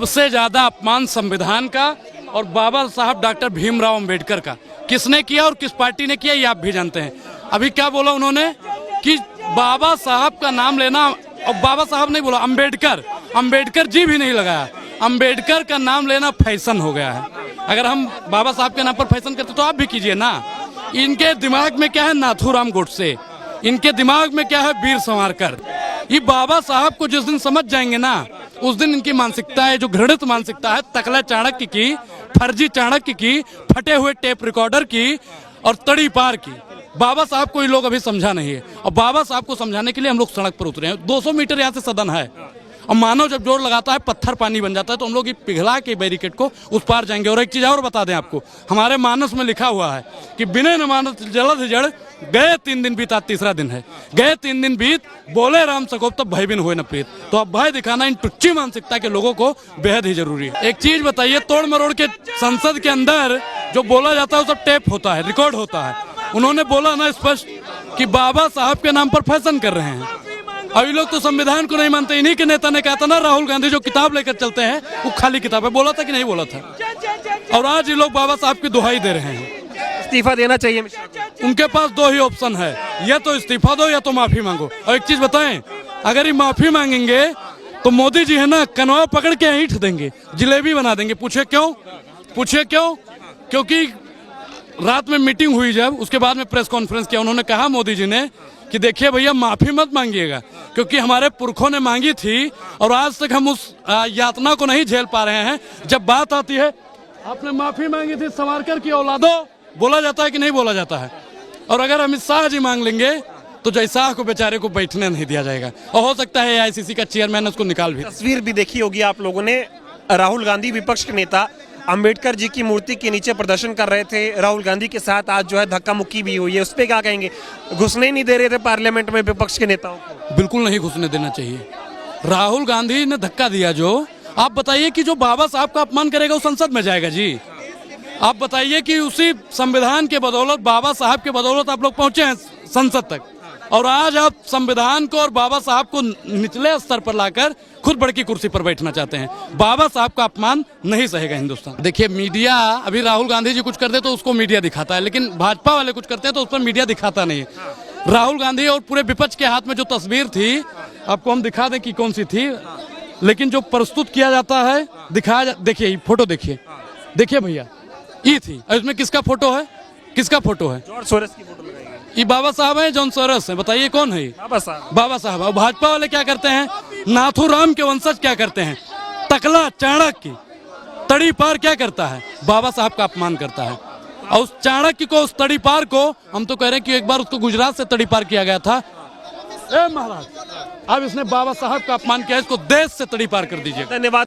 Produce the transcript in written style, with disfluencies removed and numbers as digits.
सबसे ज्यादा अपमान संविधान का और बाबा साहब डॉक्टर भीमराव अंबेडकर का किसने किया और किस पार्टी ने किया ये आप भी जानते हैं। अभी क्या बोला उन्होंने कि बाबा साहब का नाम लेना, और बाबा साहब नहीं बोला, अंबेडकर जी भी नहीं लगाया। अंबेडकर का नाम लेना फैशन हो गया है। अगर हम बाबा साहब के नाम पर फैशन करते तो आप भी कीजिए ना। इनके दिमाग में क्या है नाथूराम गोडसे, इनके दिमाग में क्या है वीर सावरकर। ये बाबा साहब को जिस दिन समझ जाएंगे ना, उस दिन इनकी मानसिकता है जो घृणित मानसिकता है, तकला चाणक्य की, फर्जी चाणक्य की, फटे हुए टेप रिकॉर्डर की और तड़ी पार की, बाबा साहब को ये लोग अभी समझा नहीं है। और बाबा साहब को समझाने के लिए हम लोग सड़क पर उतरे हैं। 200 मीटर यहाँ से सदन है, और मानव जब जोर लगाता है पत्थर पानी बन जाता है, तो हम लोग ये पिघला के बैरिकेड को उस पार जाएंगे। और एक चीज और बता दें आपको, हमारे मानस में लिखा हुआ है कि बिना न मानस जलद जड़, गए 3 दिन बीता तीसरा दिन है। गए 3 दिन बीत, बोले राम सकोप तब भय बिन हुए न प्रीत। तो अब भय दिखाना इन टुच्ची मानसिकता के लोगों को बेहद ही जरूरी है। एक चीज बताइए, तोड़ मरोड़ के संसद के अंदर जो बोला जाता है वो सब टेप होता है, रिकॉर्ड होता है। उन्होंने बोला ना स्पष्ट कि बाबा साहब के नाम पर फैशन कर रहे हैं। अभी लोग तो संविधान को नहीं मानते। इन्हीं के नेता ने कहा था ना, राहुल गांधी जो किताब लेकर चलते हैं वो खाली किताब है। बोला था कि नहीं बोला था? और आज ये लोग बाबा साहब की दुहाई दे रहे हैं। इस्तीफा देना चाहिए। उनके पास 2 ही ऑप्शन है, या तो इस्तीफा दो या तो माफी मांगो। और एक चीज बताएं, अगर ये माफी मांगेंगे तो मोदी जी है ना कनवा पकड़ के ईंट देंगे, जलेबी बना देंगे। पूछे क्यों? क्योंकि रात में मीटिंग हुई, जब उसके बाद में प्रेस कॉन्फ्रेंस किया, उन्होंने कहा मोदी जी ने कि देखिए भैया माफी मत मांगिएगा, क्योंकि हमारे पुरखों ने मांगी थी और आज तक हम उस यातना को नहीं झेल पा रहे हैं। जब बात आती है आपने माफी मांगी थी सावरकर की औलादों, बोला जाता है कि नहीं बोला जाता है? और अगर अमित शाह जी मांग लेंगे तो जयशाह को बेचारे को बैठने नहीं दिया जाएगा, और हो सकता है AICC का चेयरमैन उसको निकाल भी। तस्वीर भी देखी होगी आप लोगों ने, राहुल गांधी विपक्ष के नेता अंबेडकर जी की मूर्ति के नीचे प्रदर्शन कर रहे थे। राहुल गांधी के साथ आज जो है धक्का मुक्की भी हुई है, उस पर क्या कहेंगे? घुसने नहीं दे रहे थे पार्लियामेंट में विपक्ष के नेताओं को। बिल्कुल नहीं घुसने देना चाहिए। राहुल गांधी ने धक्का दिया। जो आप बताइए कि जो बाबा साहब का अपमान करेगा वो संसद में जाएगा जी? आप बताइए कि उसी संविधान के बदौलत, बाबा साहब के बदौलत आप लोग पहुंचे हैं संसद तक, और आज आप संविधान को और बाबा साहब को निचले स्तर पर लाकर खुद बड़ी कुर्सी पर बैठना चाहते हैं। बाबा साहब का अपमान नहीं सहेगा हिंदुस्तान। देखिए मीडिया, अभी राहुल गांधी जी कुछ करते तो उसको मीडिया दिखाता है, लेकिन भाजपा वाले कुछ करते हैं तो उस पर मीडिया दिखाता नहीं है। राहुल गांधी और पूरे विपक्ष के हाथ में जो तस्वीर थी, आपको हम दिखा दें कि कौन सी थी, लेकिन जो प्रस्तुत किया जाता है देखिए फोटो देखिए भैया, ये थी। इसमें किसका फोटो है? जॉर्ज सोरोस की फोटो लगाई गई। ये बाबा साहब हैं, जॉन सोरोस हैं। बताइए कौन है? बाबा साहब। और भाजपा वाले क्या करते हैं? नाथूराम के वंशज क्या करते हैं? तकला चाणक्य, तड़ी पार क्या करता है? बाबा साहब का अपमान करता है। और उस चाणक्य को, उस तड़ी पार को, हम तो कह रहे हैं कि एक बार उसको गुजरात से तड़ी पार किया गया था। महाराज, अब इसने बाबा साहब का अपमान किया, इसको देश से तड़ी पार कर दीजिए। धन्यवाद।